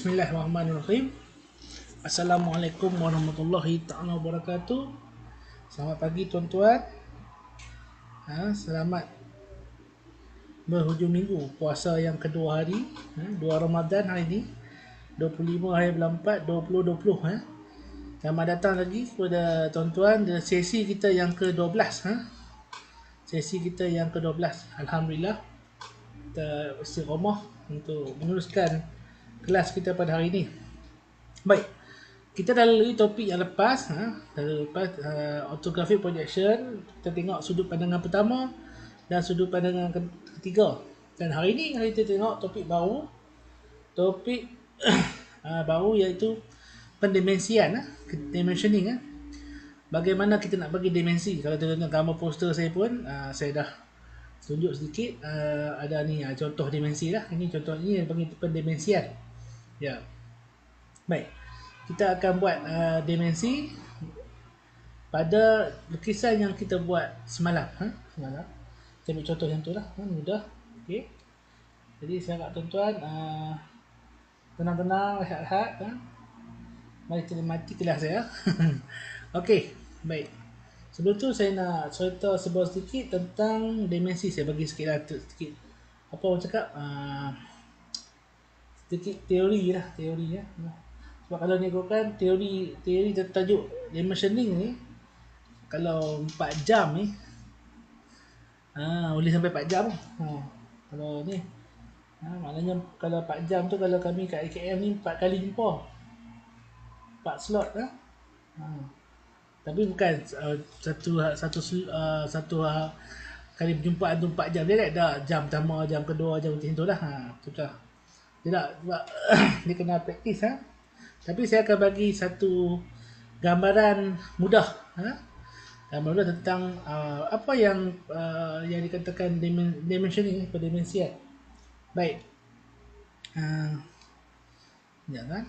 Bismillahirrahmanirrahim. Assalamualaikum warahmatullahi ta'ala wabarakatuh. Selamat pagi tuan-tuan. Selamat berhujung minggu puasa yang kedua hari, 2 Ramadan hari ini, 25 hari bulan 4 2020. Selamat datang lagi kepada tuan-tuan di sesi kita yang ke-12. Sesi kita yang ke-12. Alhamdulillah kita istiqamah untuk meneruskan kelas kita pada hari ini. Baik, kita dah lalui topik yang lepas, orthographic projection. Kita tengok sudut pandangan pertama dan sudut pandangan ketiga. Dan hari ini kita tengok topik baru, topik baru iaitu pendimensian, dimensioning. Bagaimana kita nak bagi dimensi. Kalau tengok gambar poster saya pun, saya dah tunjuk sedikit, ada ni contoh dimensi lah. Ini contoh ni bagi pendimensian. Ya. Baik. Kita akan buat dimensi pada lukisan yang kita buat semalam. Semalam. Kita ambil contoh yang tu lah. Mudah. Okey. Jadi saya harap tuan-tuan tenang-tenang, rehat-rehat. Mari kita mati kelas saya. Okey. Baik. Sebelum tu saya nak cerita sebuah sedikit tentang dimensi. Saya bagi sedikit apa orang cakap, sedikit teori lah. Sebab kalau ni ikutkan teori tertajuk dimensioning ni, kalau 4 jam ni, boleh sampai 4 jam. Kalau ni, maknanya kalau 4 jam tu, kalau kami kat IKM ni 4 kali jumpa, 4 slot lah. Tapi bukan satu kali perjumpaan tu 4 jam. Dia tak ada jam pertama, jam kedua, jam macam tu lah. Betul. Dia tak, sebab dia kena praktis. Tapi saya akan bagi satu gambaran mudah. Gambaran mudah tentang apa yang dikatakan dimensioning, pendimensian. Baik. Jangan.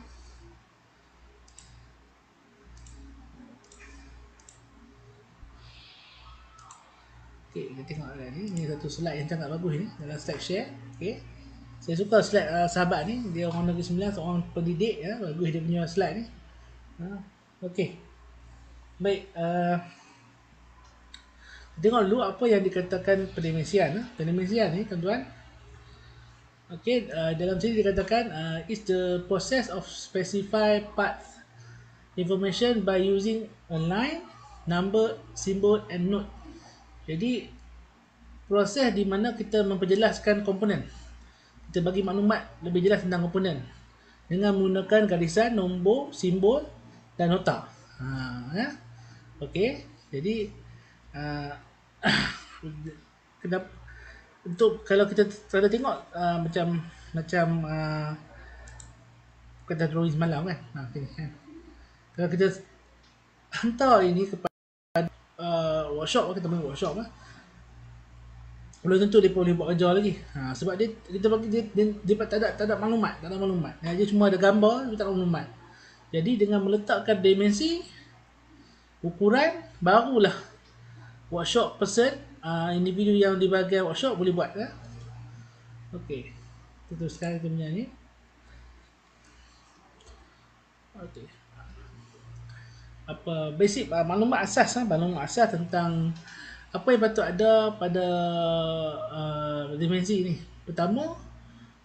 Okay, kita tengok ni. Ini satu slide yang sangat bagus ni, dalam slide share. Okay. Saya suka slide sahabat ni. Dia orang Negeri Sembilan, seorang pendidik. Bagus dia punya slide ni. Okay. Baik. Tengok dulu apa yang dikatakan pendimensian. Pendimensian ni, tuan-tuan. Okay. Dalam sini dikatakan is the process of specify path information by using a line, number, symbol and note. Jadi proses di mana kita memperjelaskan komponen. Kita bagi maklumat lebih jelas tentang komponen dengan menggunakan garisan, nombor, simbol dan nota. Okey. Jadi kenapa, untuk kalau kita tengok macam kita drawing semalam kan. Kalau kita hantar ini kepada workshop, kita panggil workshop belum tentu dia boleh buat kerja lagi. Sebab kita bagi dia tak ada maklumat, dia cuma ada gambar, dia tak ada maklumat. Jadi dengan meletakkan dimensi, ukuran, barulah workshop person, individu yang di bahagian workshop boleh buat. Okey. Kita teruskan kita punya ni. Okey. Apa basic maklumat asas tentang apa yang patut ada pada dimensi ni. Pertama,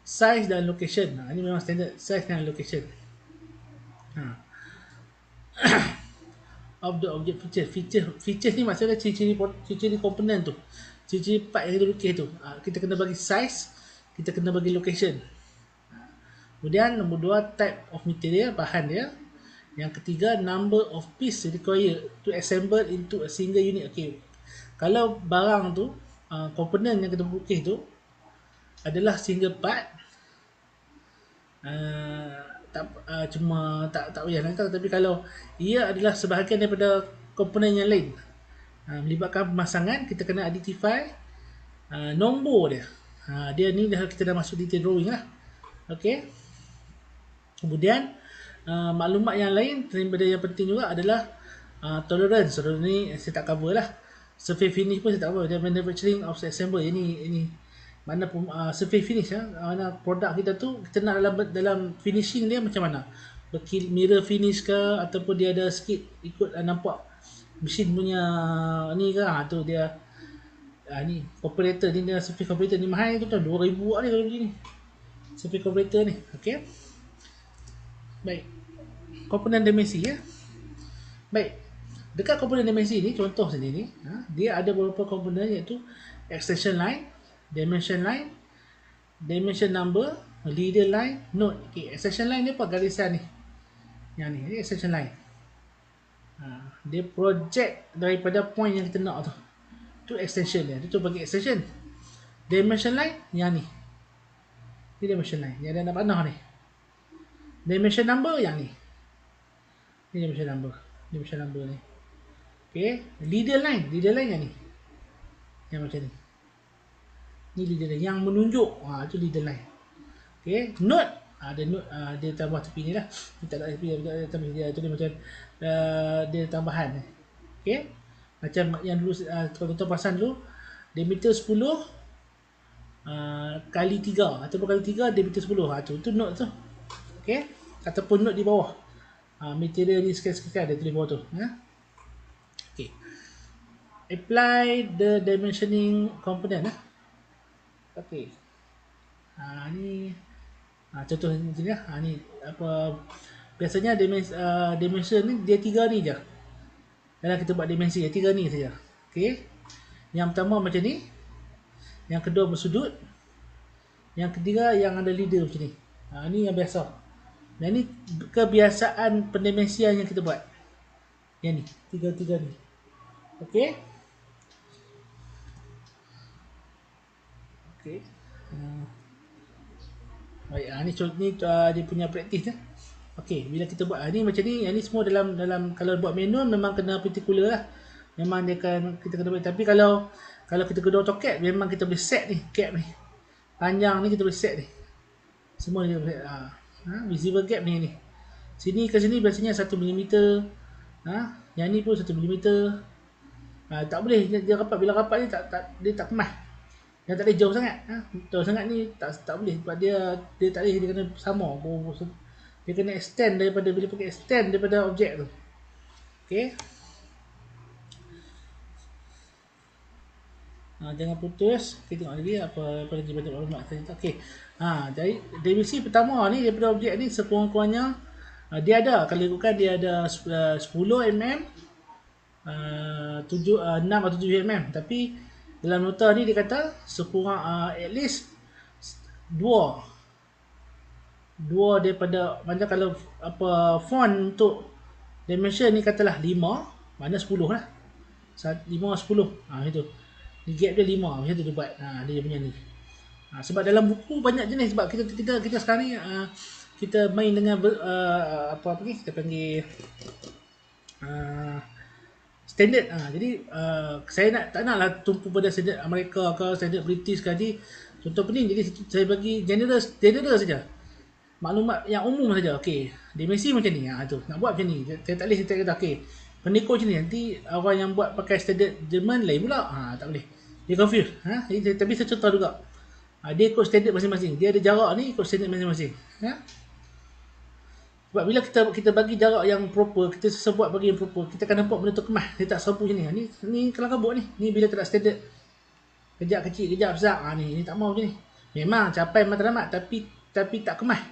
size dan location. Ini memang standard, size dan location. Of the object features ni maksudnya ciri-ciri komponen tu, ciri-ciri part yang kita lukis tu. Kita kena bagi size, kita kena bagi location. Kemudian nombor 2, type of material, bahan dia. Yang ketiga, number of piece required to assemble into a single unit. Okay. Kalau barang tu, komponen yang kita lukis tu adalah single part, cuma tak payah nak tahu. Tapi kalau ia adalah sebahagian daripada komponen yang lain, melibatkan pemasangan, kita kena identify nombor dia. Dia ni kita dah masuk detail drawing lah. Okay. Kemudian maklumat yang lain daripada yang penting juga adalah tolerance. So ni saya tak cover lah. Survey finish pun saya tak cover. Dan manufacturing of assemble, ini surface finish mana produk kita tu kita nak dalam finishing dia macam mana, mirror finish ke ataupun dia ada sikit ikut nampak mesin punya ni ke, tu dia ni comparator ni, dia surface comparator ni mahal tu, 2000 ni kalau begini surface comparator ni. Okey, baik, komponen dimensi ya. Baik, dekat komponen dimensi ni contoh saja ni, dia ada beberapa komponen iaitu extension line, dimension line, dimension number, leader line, node. Okay, extension line ni apa, garisan ni, yang ni extension line. Dia project daripada point yang kita nak tu, tu extension dia, tu bagi extension. Dimension line yang ni dimension line yang ada nak panah ni. Dimension number yang ni dimension number ni. Okay, leader line yang ni, yang macam ni leader line yang menunjuk, tu leader line. Okay, node ada node, dia tambah tepi ni lah, dia tak ada tepi, dia tu dia macam dia tambahan ni. Okay, macam yang dulu kalau tuan pasang dulu diameter 10 kali 3 ataupun kali 3 diameter 10, tu node tu. Okay, ataupun node di bawah, material ni sekian-sekian ada tulis bawah tu. Okay, apply the dimensioning component. Okay, ni contoh ni lah. Ni apa, biasanya dimension ni dia 3 ni je dalam kita buat dimensi, 3 ni saja. Okay, yang pertama macam ni, yang kedua bersudut, yang ketiga yang ada leader macam ni. Ni yang biasa, dan ni kebiasaan pendimensian yang kita buat, yang ni, tiga ni. Okay, okay. Baik, ni dia punya praktis. Okey, bila kita buat ni macam ni, yang ni semua dalam kalau buat manual memang kena particular lah. Memang dia kita kena buat. Tapi kalau kita guna AutoCAD, memang kita boleh set ni gap ni. Panjang ni kita boleh set ni. Semua dia boleh visible gap ni. Sini ke sini biasanya 1 mm. Yang ni pun 1 mm. Tak boleh dia rapat, bila rapat ni dia tak kemas. Dia tak boleh jauh sangat. Jauh sangat ni tak boleh, sebab dia tak boleh, dia kena sama. Dia kena extend daripada, bila pakai extend daripada objek tu. Okey. Jangan putus. Kita tengok lagi apa lagi banyak maklumat tadi. Okey. Jadi dimensi pertama ni daripada objek ni sekurang-kurangnya dia ada, kalau ikutkan dia ada 10 mm, 6 atau 7 mm, tapi dalam nota ni dia kata sekurang at least 2 daripada, macam kalau apa font untuk dimension ni katalah 5, mana 10 lah, 5 10, itu ni gap dia 5, macam tu dia buat. Dia punya ni. Sebab dalam buku banyak jenis, sebab kita sekarang ni kita main dengan apa ni kita panggil standard. Jadi saya tak naklah tumpu pada standard Amerika ke standard British ke. Jadi contoh pening, jadi saya bagi general saja, maklumat yang umum saja. Okey, dimensi macam ni, tu nak buat macam ni. Saya tak boleh kata okey pendekor macam ni, nanti orang yang buat pakai standard Jerman lain pula, tak boleh, dia confuse. Jadi tapi saya contoh juga, dia ikut standard masing-masing, dia ada jarak ni ikut standard masing-masing. Sebab bila kita bagi jarak yang proper, kita buat bagi yang proper, kita akan nampak benda tu kemas, dia tak serpu macam ni. Ni kelang kabut ni bila tak ada standard, kejap kecil kejap besar, ni tak mau macam ni. Memang capai matlamat tapi tak kemas.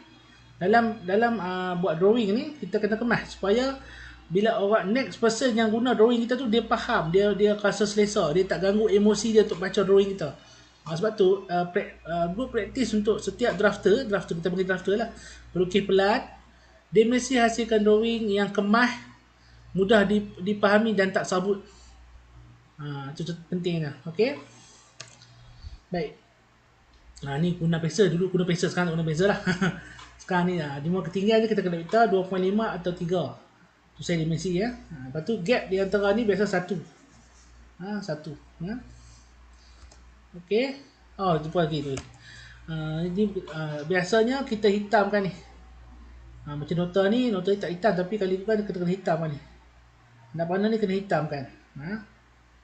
Dalam buat drawing ni kita kena kemas supaya bila orang next person yang guna drawing kita tu, dia faham, dia rasa selesa, dia tak ganggu emosi dia untuk baca drawing kita. Sebab tu good practice untuk setiap drafter kita panggil drafter lah, pelukis pelan, dia mesti hasilkan drawing yang kemas, mudah dipahami dan tak sabut. Itu penting lah. Okey, baik. Ni guna pensel, dulu guna pensel, sekarang guna pensel lah. Sekarang ni dimulai ketinggian je kita kena letak 2.5 atau 3. Tu saya dimensi ya. Lepas tu gap di antara ni biasa 1. 1. Okey. Jumpa lagi tu. Jadi biasanya kita hitamkan ni. Macam nota ni tak hitam, tapi kali ni kita kena hitamkan ni. Anak panah ni kena hitamkan.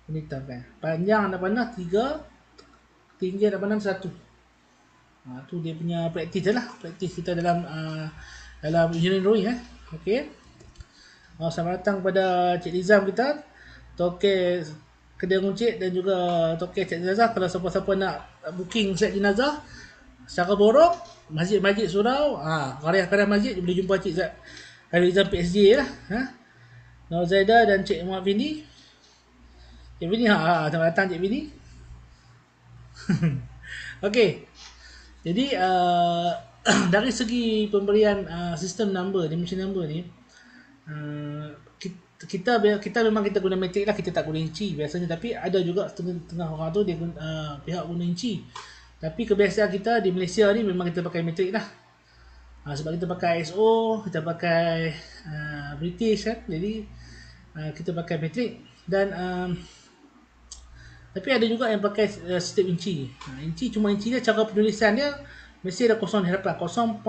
Kena hitamkan. Panjang anak panah 3 ketinggian 1. Tu dia punya praktis je lah. Praktis kita dalam dalam engineering drawing Okey. Selamat datang pada Cik Nizam kita, Tokek kedai runcit dan juga Tokek Cik Jenazah. Kalau siapa-siapa nak booking set jenazah secara borong, masjid-masjid surau, karya-karya masjid boleh jumpa Cik Nizam PSJ lah. Nur Zaida dan Cik Muhammad Findi. Cik Findi, selamat datang Cik Findi. Okey. Jadi dari segi pemberian sistem number, dimension number ni, kita memang kita guna metrik lah, kita tak guna inci biasanya, tapi ada juga setengah orang tu dia pihak guna inci. Tapi kebiasaan kita di Malaysia ni memang kita pakai metrik lah. Sebab kita pakai ISO, kita pakai British kan, jadi kita pakai metrik. Dan tapi ada juga yang pakai sistem inci. Inci cuma inci dia, cara penulisan dia mesti ada kosong di hadapan, 0.25,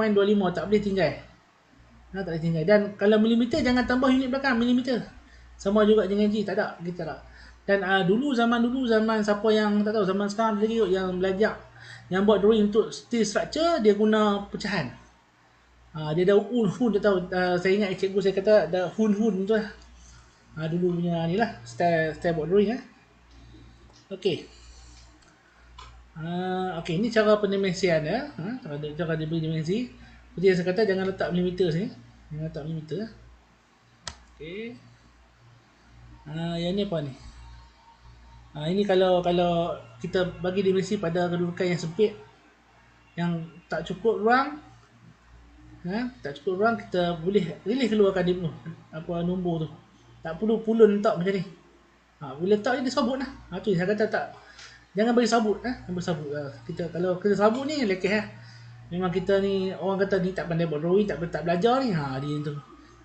tak boleh tinggal. Tak boleh tinggal. Dan kalau milimeter jangan tambah unit belakang, milimeter. Sama juga dengan inci, tak ada, kita tak. Dan zaman siapa yang tak tahu, zaman sekarang lagi yang belajar, yang buat drawing untuk steel structure, dia guna pecahan. Dia ada hun, dia tahu. Saya ingat cikgu saya kata ada hun tu lah. Dulu punya ni lah, style buat drawing Okey. Okey, ini cara pendimensian cara dia beri dimensi. Seperti yang saya kata, jangan letak milimeter sini. Jangan letak milimeter. Okey. Yang ni apa ni? Ini kalau kita bagi dimensi pada kedudukan yang sempit, yang tak cukup ruang, kita boleh keluarkan dia nombor tu. Tak perlu pulun letak macam ni. Bila letak dia sabut lah. Tu saya kata tak. Jangan bagi sabut jangan bagi sabut. Kita kalau kena sabut ni lekeh Memang kita ni orang kata ni tak pandai buat drawing, tak belajar ni. Dia tu.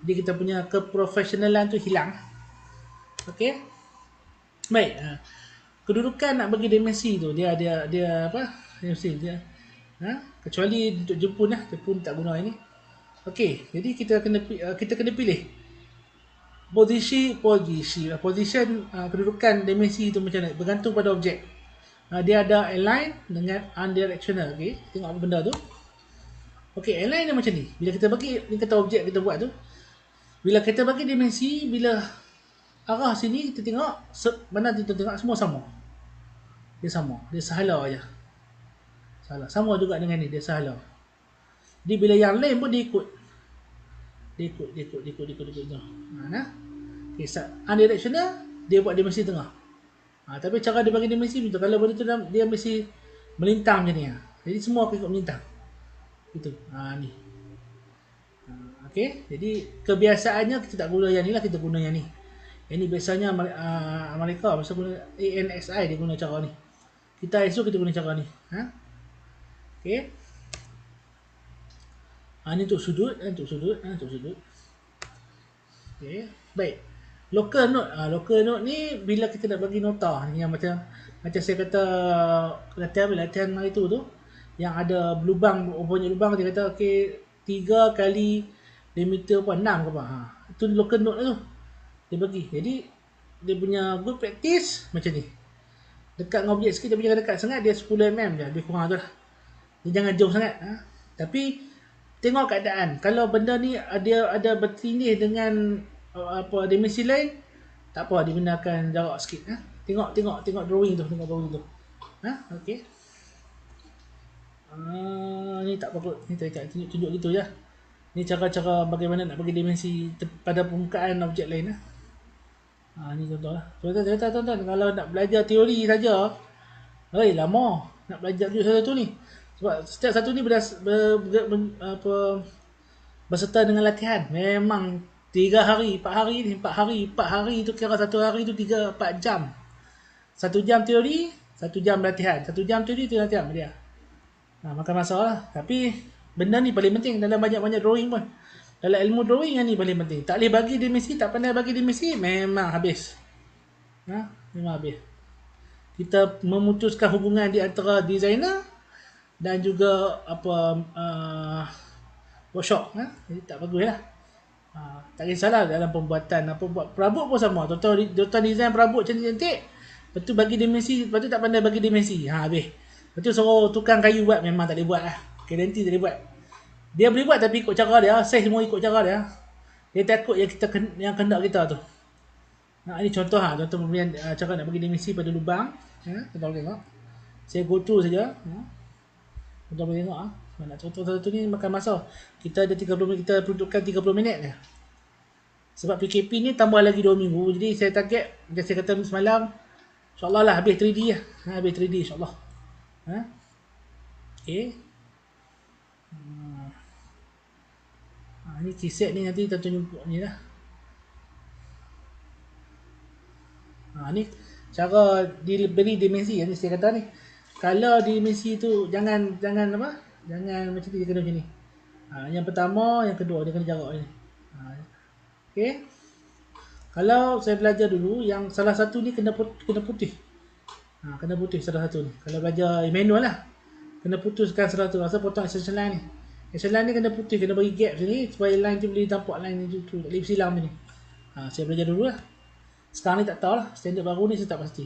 Jadi kita punya keprofesionalan tu hilang. Okey. Baik. Kedudukan nak bagi dimensi tu dia apa? Dimensi dia. Kecuali untuk Jepun Jepun tak guna ini. Okey, jadi kita kena pilih position kedudukan dimensi itu macam mana, bergantung pada objek. Dia ada align dengan unidirectional. Okey, tengok apa benda tu. Okey, align dia macam ni. Bila kita bagi, ni kata objek kita buat tu, bila kita bagi dimensi, bila arah sini kita tengok, mana kita tengok semua sama. Dia sama, dia sahala aja. Salah. Sama juga dengan ni, dia sahala. Jadi bila yang lain pun dia ikut. Dia ikut. Okay, unidirectional, dia buat dimensi tengah. Tapi cara dia bagi dimensi betul. Kalau benda tu dia mesti melintang macam ni. Jadi semua akan ikut melintang. Gitu. Ni. Okey, jadi kebiasaannya kita tak guna yang ni lah, kita guna yang ni. Yang ni biasanya Amerika biasa guna ANSI, dia guna cara ni. Kita ISO kita guna cara ni. Okey. Ni untuk sudut, Okey, baik. Local note ni bila kita nak bagi nota ni, yang macam saya kata latihan hari tu yang ada lubang, banyak lubang, dia kata okey 3 kali diameter 6 ke apa. Itu local note tu. Dia bagi. Jadi dia punya good practice macam ni. Dekat dengan objek sikit, tapi jangan dekat sangat, dia 10 mm je, lebih kurang tu lah. Dia jangan jauh sangat. Tapi tengok keadaan. Kalau benda ni ada bertindih dengan dimensi lain, tak apa, digunakan jarak sikit. Tengok drawing tu, okey. Ni tak apa kot. Ni tak tunjuk gitu je. Ni cara-cara bagaimana nak bagi dimensi pada permukaan objek lain. Ni contoh lah. Tuan-tuan, kalau nak belajar teori saja, lama nak belajar satu ni. Sebab setiap satu ni berserta dengan latihan. Memang 3 hari, 4 hari tu kira satu hari tu 3-4 jam. 1 jam teori, 1 jam latihan. 1 jam teori, 1 jam latihan dia. Makan masa lah. Tapi benda ni paling penting dalam banyak-banyak drawing pun. Dalam ilmu drawing yang ni paling penting. Tak boleh bagi dimensi, tak pandai bagi dimensi, memang habis. Memang habis. Kita memutuskan hubungan di antara designer dan juga workshop. Jadi tak bagus lah. Tak kisahlah dalam pembuatan perabot pun sama. Tuan-tuan design perabot cantik-cantik, lepas tu bagi dimensi, lepas tu tak pandai bagi dimensi, habis. Lepas tu suruh tukang kayu buat, memang tak boleh buat lah. Guarantee tak boleh buat. Dia boleh buat tapi ikut cara dia, saya semua ikut cara dia. Dia takut yang kita yang kena kita tu. Ini contoh contoh pemberian cara nak bagi dimensi pada lubang. Kita boleh tengok. Saya go through saja. Kita boleh tengok nak contoh satu ni makan masa. Kita ada 30 minit, kita peruntukkan 30 minit je. Sebab PKP ni tambah lagi 2 minggu. Jadi saya target, macam saya kata semalam, InsyaAllah lah habis 3D lah. Habis 3D insyaAllah. Okay. Ni keyset ni nanti kita tunjuk ni lah. Ni cara beri dimensi yang saya kata ni. Kalau dimensi tu jangan apa? Jangan macam ni, dia kena macam ni. Yang pertama, yang kedua dia kena jarak ni. Okey. Kalau saya belajar dulu yang salah satu ni kena putih. Kena putih salah satu ni. Kalau belajar manual lah. Kena putuskan salah satu. Masa potong extension line ni. Extension line ni kena putih, kena bagi gap sini supaya line tu boleh nampak line tu tak boleh silam ni. Saya belajar dulu lah. Sekarang ni tak tahu lah. Standard baru ni saya tak pasti.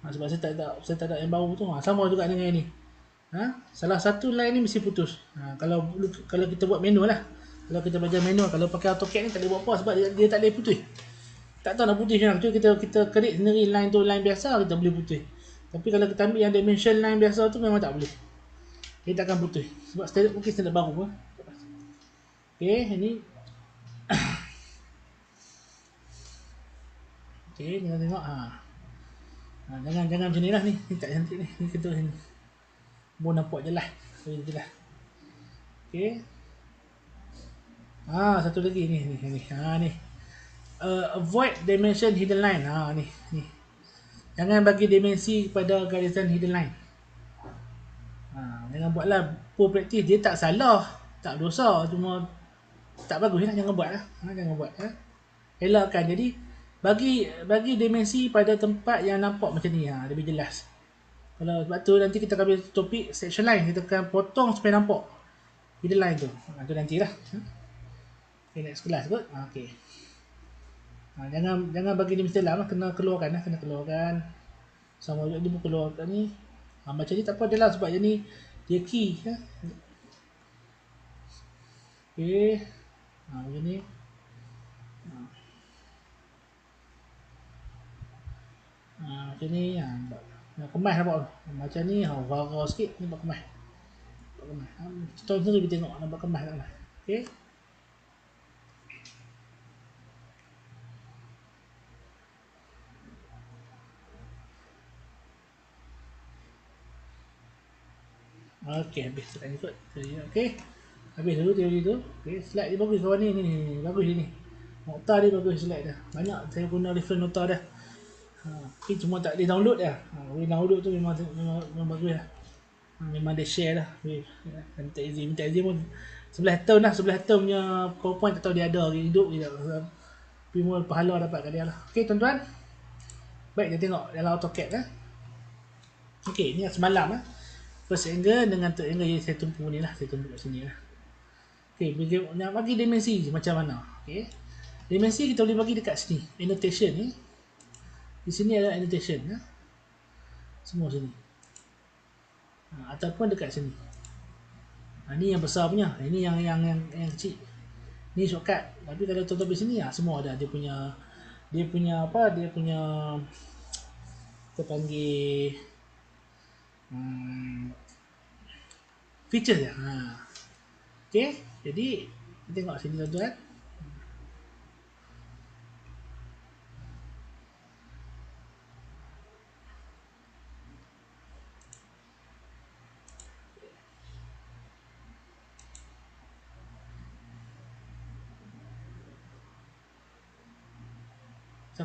Sebab saya tak ada yang baru tu. Sama juga dengan ni. Salah satu line ni mesti putus. Kalau kita buat manual lah. Kalau kita belajar manual, kalau pakai AutoCAD ni tak boleh buat apa sebab dia tak boleh putih. Tak tahu nak putih macam mana. Kita create sendiri line tu line biasa, kita boleh putih. Tapi kalau kita ambil yang dimension line biasa tu memang tak boleh. Dia takkan putih. Sebab standard mungkin standard baru pun. Okay, ini. Okay, kita tengok. Jangan macam ni lah ni. Ni tak cantik ni. Ni ketul ni. Boleh nampak je lah. Jadi lah. Okay. Satu lagi ni. Ni. Avoid dimension hidden line. Ni. Jangan bagi dimensi kepada garisan hidden line. Jangan buatlah poor practice. Dia tak salah, tak dosa, cuma tak bagus lah. Jangan buat lah. Jangan buat. Elakkan. Jadi bagi dimensi pada tempat yang nampak macam ni. Lebih jelas. Kalau sebab tu nanti kita akan ambil topik section line. Kita akan potong supaya nampak hidden line tu. Tu nantilah. Okay, next kelas kot. Okay. Jangan bagi dimensi dalam lah. Kena keluarkan lah. Sama juga dia pun keluarkan ni. Macam ni tak apa dia lah sebab dia ni dia key. Okay. Macam ni. Macam ni. Nak kemas nampak tu. Macam ni. Vara sikit. Ni buat kemas. Contoh sendiri kita tengok. Nampak kemas tak kemas. Okay. Okay, habis slide ni kot. Okay. Habis dulu teori tu. Okay, slide dia bagus kawan ni. Bagus dia ni. Nota dia bagus slide dah. Banyak saya guna reference nota dah. Tapi cuma tak boleh download dah. Boleh download tu memang bagus lah. Memang dia share dah. Minta izin pun sebelah tahun punya PowerPoint tak tahu dia ada lagi hidup ke tak. Tapi mula pahala dapat kat dia lah. Okay tuan-tuan. Baik, kita tengok dalam AutoCAD lah. Okay, ni semalam lah. First angle dengan third angle yang saya tumpu ni lah. Saya tumpu kat sini lah. Okay, nak bagi dimensi macam mana. Okay. Dimensi kita boleh bagi dekat sini. Annotation ni. Di sini ada annotation. Semua sini. Ataupun dekat sini. Ni yang besar punya. Ini yang kecil. Ni shortcut. Tapi kalau tutup di sini semua ada. Dia punya apa? Dia punya kita panggil feature dia. Okay, jadi kita tengok sini tuan-tuan.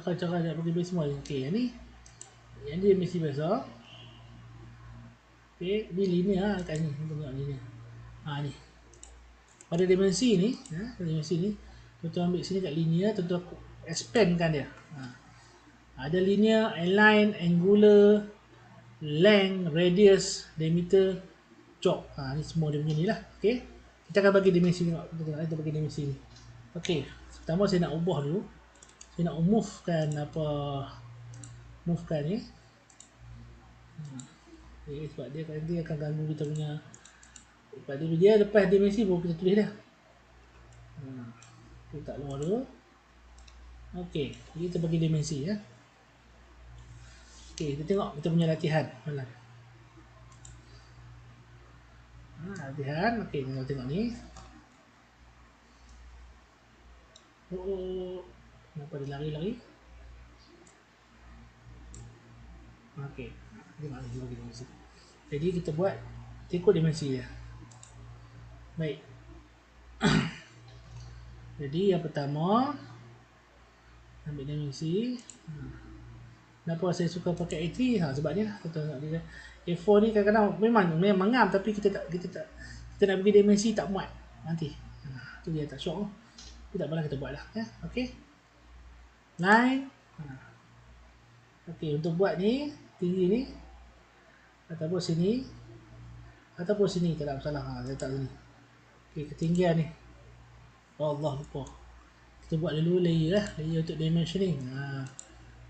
Cara nak bagi base semua. Okay, yang ni mesti besar. Okay, ni linear kat ni. Tengok linear. Ni. Pada dimensi ni, tuan-tuan ambil sini kat linear, tuan-tuan expandkan dia. Ada linear, align, angular, length, radius, diameter, chop. Ni semua dia punya ni lah. Okay. Kita akan bagi dimensi ni. Kita bagi dimensi ni. Okay. Pertama saya nak ubah dulu. Saya nak movekan ni. Okay, sebab dia nanti akan ganggu kita punya. Sebab dia lepas dimensi baru kita tulis dah. Kita tak luar dulu. Okey, kita bagi dimensi ya. Okey, kita tengok kita punya latihan malam. Latihan. Okey, kita tengok ni. Kenapa dia lari-lari? Okey, tengok ni bagi dimensi. Jadi kita buat ikut dimensi dia. Baik. Jadi yang pertama ambil dimensi. Kenapa saya suka pakai A3? Sebab ni lah. A4 ni kadang-kadang memang ngam, tapi kita nak bagi dimensi tak muat nanti. Tu dia tak syok. Tapi tak apalah, kita buat lah ya. Okey. Line. Okey, untuk buat ni tinggi ni ataupun sini tak ada masalah. Letak sini. Okey, ketinggian ni. Oh Allah, lupa. Kita buat dulu layer lah. Layer untuk dimensioning.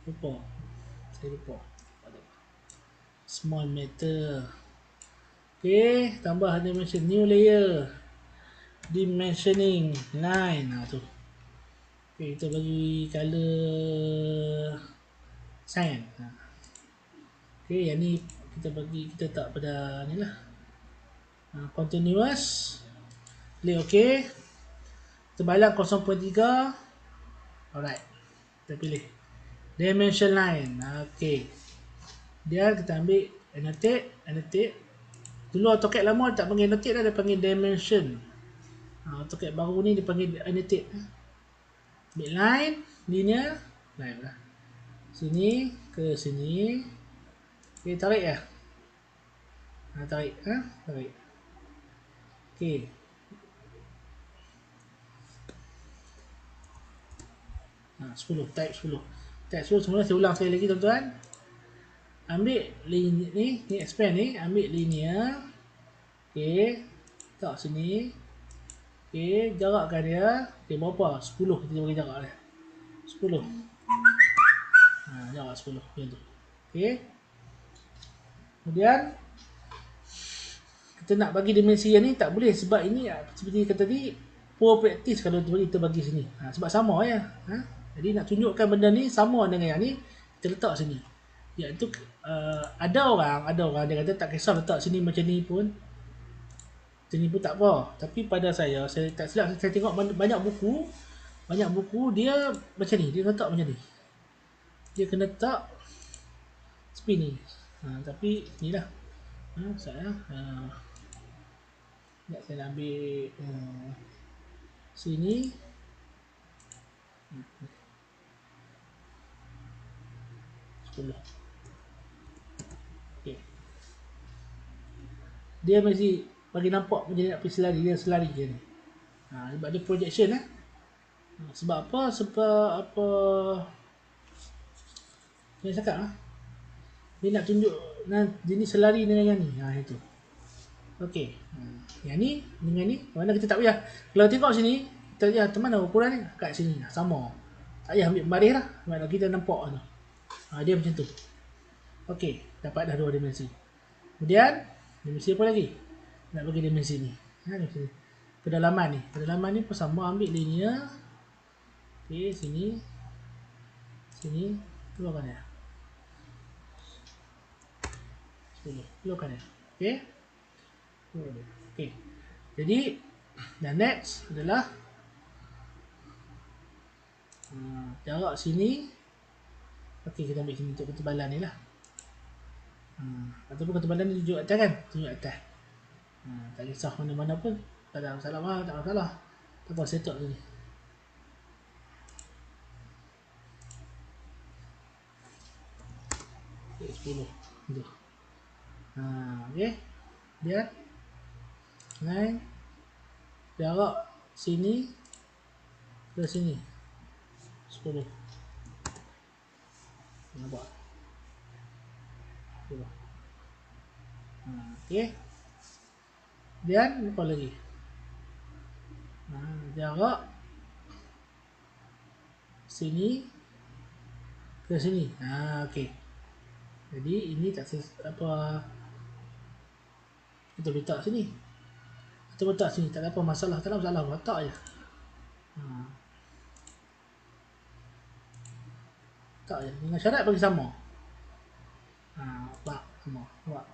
Lupa. Saya lupa. Small matter. Okey, tambah dimension. New layer. Dimensioning line. Tu. Okey, kita bagi color cyan. Okey, yang ni kita tak pada ni lah. Continuous. Klik okey. Kita balang 0.3. Alright. Kita pilih dimension line. Okey. Dia kita ambil annotate. Dulu AutoCAD lama tak panggil annotate dah, dia panggil dimension. AutoCAD baru ni dia panggil annotate. Ambil line, linear, line lah. Sini ke sini. Okey, tarik ya. Tarik, tarik. Okey. Type 10. Type 10 semula saya ulang sekali lagi tuan-tuan. Ambil ni expand ni, ambil linear. Okey. Tak sini. Okey, jarakkan dia. Okey, berapa? 10 kita bagi jarak dia. 10. Jarak 10 macam tu. Okey. Kemudian kita nak bagi dimensi yang ni tak boleh sebab ini seperti kata tadi poor practice kalau kita bagi sini. Sebab sama ya. Jadi nak tunjukkan benda ni sama dengan yang ni, kita letak sini. Iaitu ada orang dia kata tak kisah letak sini macam ni pun. Sini pun tak apa. Tapi pada saya tak silap, saya tengok banyak buku dia macam ni, dia letak macam ni. Dia kena letak spin ni. Tapi inilah. Saya nak ambil sini. Okay. Dia mesti bagi nampak macam nak pergi selari, dia selari je ni. Sebab dia projection sebab apa? Sebab apa saya cakap dia nak tunjuk dia ni selari dengan yang ni. Itu. Okey. Yang ni dengan ni mana kita tak payah. Kalau tengok sini, kita lihat mana ukuran ni kat sini sama. Tak payah ambil baris lah. Mana kita nampak tu. Dia macam tu. Okey, dapat dah 2 dimensi. Kemudian dimensi apa lagi? Nak bagi dimensi ni. Kedalaman ni pun sama, ambil linear. Okey, sini. Keluarkan dia. Keluarkan dia. Okey. Okey. Jadi dan next adalah jarak sini. Okey, kita ambil sini untuk ketebalan ni lah. Ataupun ketebalan ni tunjuk atas kan? Tunjuk atas. Tak kisah mana-mana pun. Tak ada masalah. Tak masalah. Tak apa, set up sini. Okay, 10. Itu. Okey. Dia. Jarak sini ke sini. 10. Nampak? Okey. Dan apa lagi? Jarak sini ke sini. Okey. Jadi ini tak apa Kita letak sini. Kita letak sini. Tak ada apa masalah. Tak ada masalah. Letak je. Letak je. Dengan syarat bagi sama. Nampak sama. Nampak.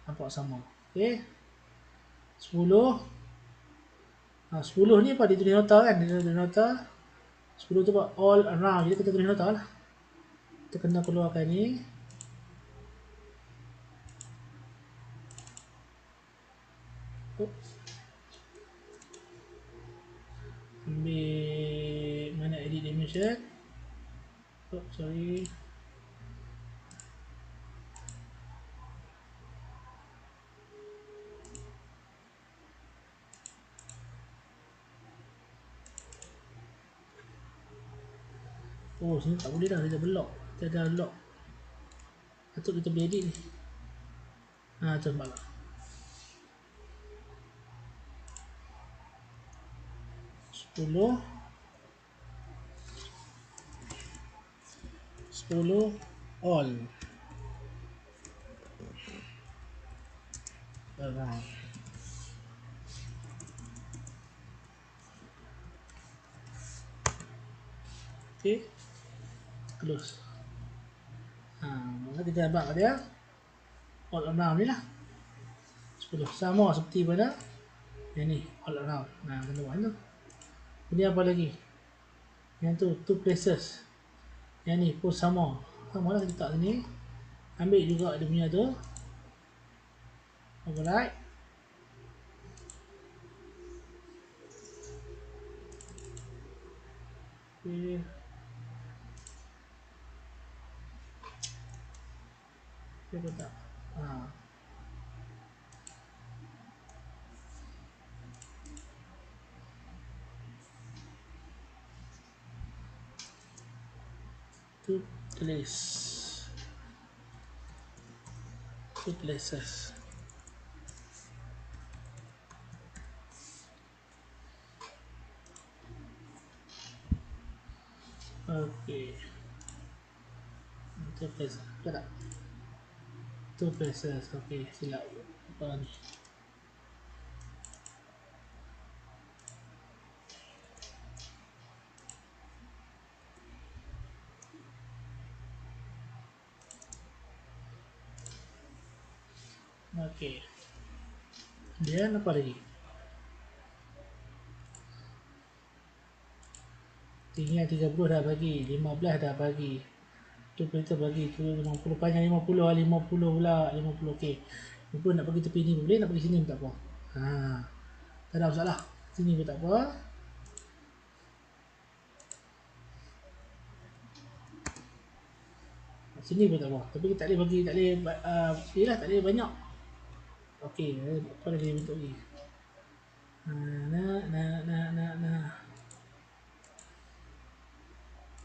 Nampak sama. Okay. 10. 10 ni apa? Dia tulis nota kan? Dia tulis nota. 10 tu buat all around. Jadi kita tulis nota lah. Kita kena keluarkan ni. Ambil mana edit dimension. Sorry. Oh, sini tak boleh dah, dia dah block. Dia dah lock. Patut kita boleh edit ni. Tu nampak tak? 10 all around. Okay, close. Maka kita nampak dia all around ni lah. 10 sama seperti pada yang ni, all around. Kena buat tu. Kemudian apa lagi? Yang tu, two places. Yang ni pun sama. Sama lah kita letak sini. Ambil juga dia punya tu. Override. Okay. Dia pun tak. Two places. Okay. Two places. Tak. Two places. Okay, silap. Apa ni? Okay. Dia apa lagi? Tinggal 30 dah bagi, 15 dah bagi. Tu kita bagi tu 50 panjang 50 pula 50. Okey. Ni pun nak bagi tepi ni boleh, nak bagi sini pun tak apa. Tak ada masalah. Sini pun tak apa. Sini pun tak apa. Tapi kita tak boleh bagi, tak boleh yalah, tak boleh banyak. Okey, apa lagi bentuk ni?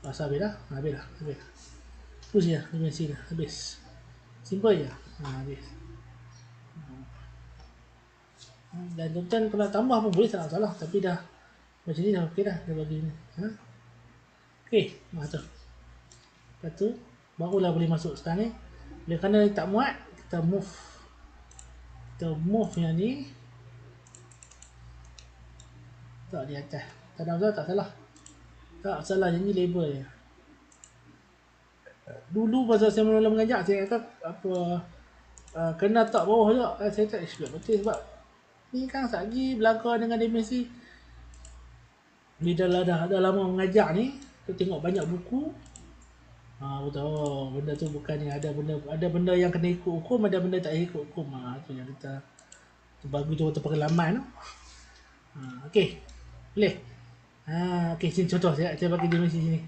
Habis dah. Habis. Terus je dimensi dah. Habis. Simple je. Habis. Dan tuan-tuan kalau tambah pun boleh, tak salah. Tapi dah macam ni dah okey dah. Dia bagi ni. Okey. Tu. Lepas tu barulah boleh masuk sekarang ni. Bila kerana tak muat, kita move. Kita move yang ni. Tak di atas. Tak ada masalah, tak salah. Tak salah, yang ni label je. Dulu masa saya mula mengajar, saya kata apa kena tak bawah juga. Saya tak betul sebab ni kan lagi belakang dengan dimensi. Bila dah lama mengajar ni, kita tengok banyak buku. Betul, benda tu bukan yang ada benda yang kena ikut hukum, ada benda tak ikut hukum. Tu yang kita bagi tu pengalaman tu. Okey. Boleh. Okey, sini contoh saya bagi dimensi sini.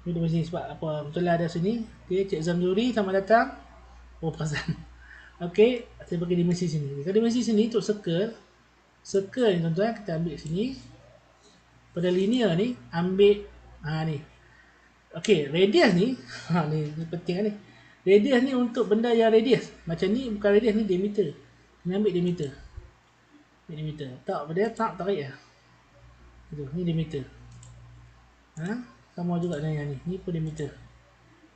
Ni dimensi sebab apa? Betul lah ada sini. Okey, Cik Zamzuri selamat datang. Oh, perasan. Okey, saya bagi dimensi sini. Kalau dimensi sini untuk circle ni tuan-tuan, kita ambil sini. Pada linear ni ambil ni. Okey, radius ni ni penting ni. Radius ni untuk benda yang radius. Macam ni bukan radius, ni diameter. Kena ambil diameter. Diameter. Tak, dia tak tarik lah. Itu, ni diameter. Sama juga dengan yang ni. Ni pun diameter.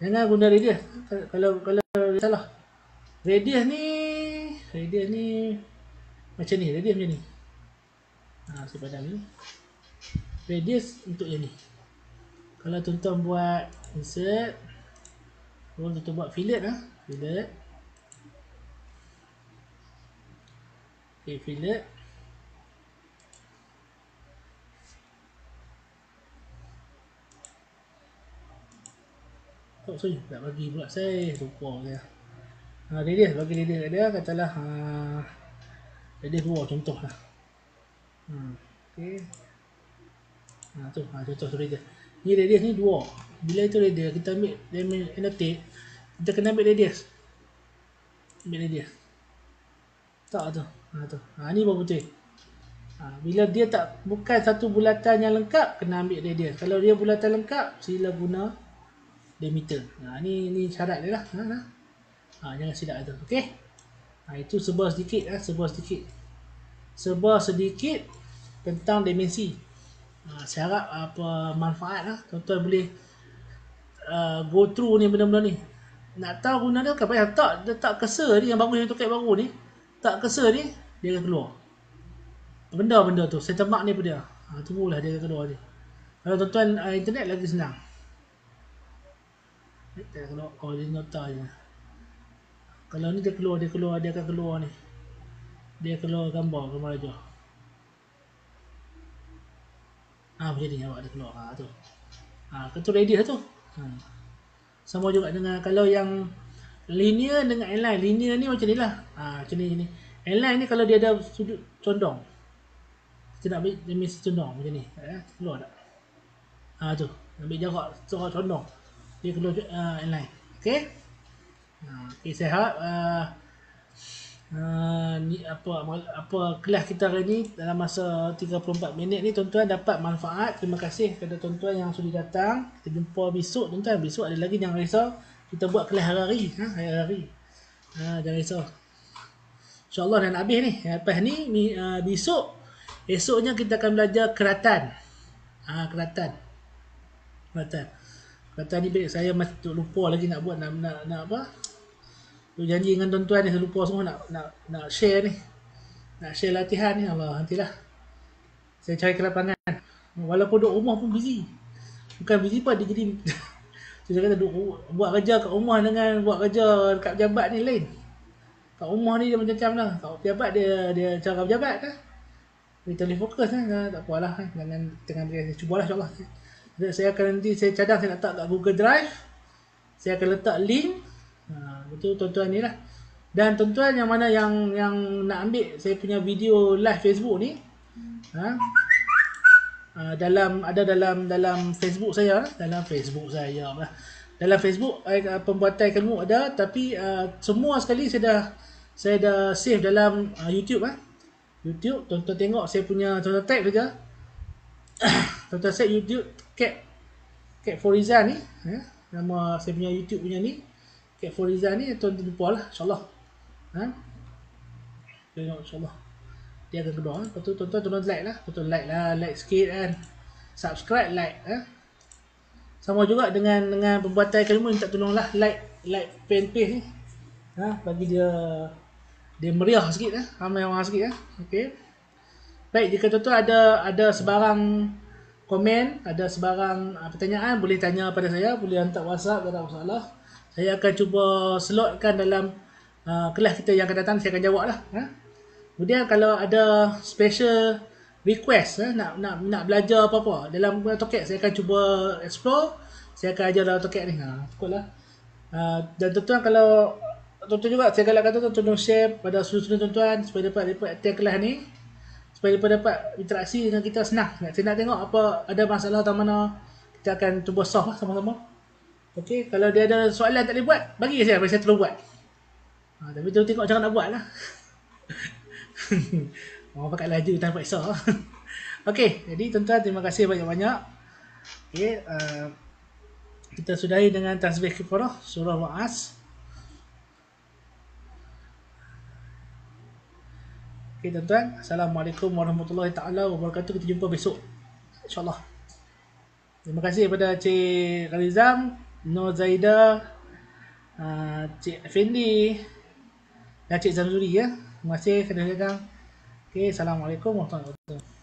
Jangan guna radius. Kalau salah. Radius ni Radius ni macam ni, radius macam ni. Saya padam ni. Radius untuk yang ni. Kalau tuan-tuan buat insert, kalau tuan-tuan buat fillet fillet. Okay, fillet. Oh sorry, tak bagi pula saya, lupa saya. Radius, bagi radius kat dia, katalah radius 2 contoh lah. Okay. Contoh radius. Ni radius ni 2. Bila itu radius, kita ambil annotate, kita kena ambil radius. Ambil radius. Tak tu. Ni baru betul. Bila dia tak, bukan satu bulatan yang lengkap, kena ambil radius. Kalau dia bulatan lengkap, sila guna diameter. Ni syarat dia lah. Jangan silap tu. Okey. Itu sebar sedikit sebar sedikit tentang dimensi. Saya harap apa manfaat lah. Tuan-tuan boleh go through ni benda-benda ni. Nak tahu guna dia, kan payah letak cursor ni yang bagus yang toket baru ni. Tak cursor ni, dia akan keluar. Benda-benda tu, center mark ni pun dia. Tunggulah dia akan keluar ni. Kalau tuan-tuan internet lagi senang. Dia keluar, dia nota je. Kalau ni dia keluar, dia akan keluar ni. Dia keluar gambar aja. Macam ni awak dia keluar. Tu. Itu radius tu. Sama juga dengan kalau yang linear dengan inline. Linear ni macam ni lah. Macam ni. Inline ni kalau dia ada sudut condong. Kita nak ambil dimensi condong macam ni. Keluar tak? Tu. Ambil jarak condong. Dia keluar inline. Okay? Okay, saya harap ni apa kelas kita hari ni dalam masa 34 minit ni tuan-tuan dapat manfaat. Terima kasih kepada tuan-tuan yang sudah datang. Kita jumpa besok tuan-tuan. Besok ada lagi, jangan risau. Kita buat kelas hari-hari. Hari-hari. Jangan risau. InsyaAllah dah nak habis ni. Lepas ni esoknya kita akan belajar keratan. Keratan ni saya masih lupa lagi nak buat, nak apa. Tu janji dengan tuan-tuan ni, saya lupa semua nak share ni. Nak share latihan ni. Allah, nantilah. Saya cari ke lapangan. Walaupun duduk rumah pun busy. Bukan busy pun, dia jadi saya kata buat kerja kat rumah dengan buat kerja dekat pejabat ni lain. Kat rumah ni dia macam-macam lah. Kat pejabat dia cara pejabat kan. Kita boleh fokus kan. Tak apalah kan. Jangan cubalah insyaAllah. Saya akan nanti, saya cadang saya nak letak kat Google Drive. Saya akan letak link. Betul tuan-tuan ni lah. Dan tuan-tuan yang mana yang nak ambil saya punya video live Facebook ni, dalam Facebook saya lah. Dalam Facebook pembuatan ilmu ada, tapi semua sekali saya dah save dalam YouTube YouTube. Tuan-tuan tengok saya punya, tuan-tuan type saja. Tuan-tuan set YouTube Cat Forizan ni, nama saya punya YouTube punya ni Cat Forizan ni. Tuan-tuan jumpa lah insyaAllah. Tengok insyaAllah dia akan keluar. Lepas tu tuan-tuan like lah. Tuan-tuan like sikit kan. Subscribe, like sama juga dengan pembuatan ilmu, minta tolonglah like fanpage ni. Bagi dia meriah sikit ramai orang sikit okey. Baik, jika tuan-tuan ada sebarang komen, ada sebarang pertanyaan, boleh tanya pada saya, boleh hantar WhatsApp, tak ada masalah. Saya akan cuba slotkan dalam kelas kita yang akan datang, saya akan jawab lah. Kemudian kalau ada special request nak belajar apa-apa dalam AutoCAD, saya akan cuba explore. Saya akan ajar dalam AutoCAD ni. Cukuplah. Dan tuan-tuan, kalau tuan-tuan juga saya galakkan tuan-tuan share pada student tuan-tuan supaya dapat attend kelas ni, supaya dapat interaksi dengan kita senang. Saya nak tengok apa ada masalah atau mana, kita akan cuba solve lah sama-sama. Okey, kalau dia ada soalan tak boleh buat, bagi saya terus buat. Tapi tu tengok jangan nak buat lah. Orang pakai laju tanpa paksa. Okey, jadi tuan-tuan terima kasih banyak-banyak. Okey, kita sudahi dengan tasbih kifarah surah Wa'as. Okey tuan-tuan, Assalamualaikum warahmatullahi taala wabarakatuh. Kita jumpa besok insya-Allah. Terima kasih kepada Cik Rizam, Nur Zaida, Cik Effendi, Dan Cik Zamzuri ya. Terima kasih kerana datang. Okay, Assalamualaikum warahmatullahi wabarakatuh.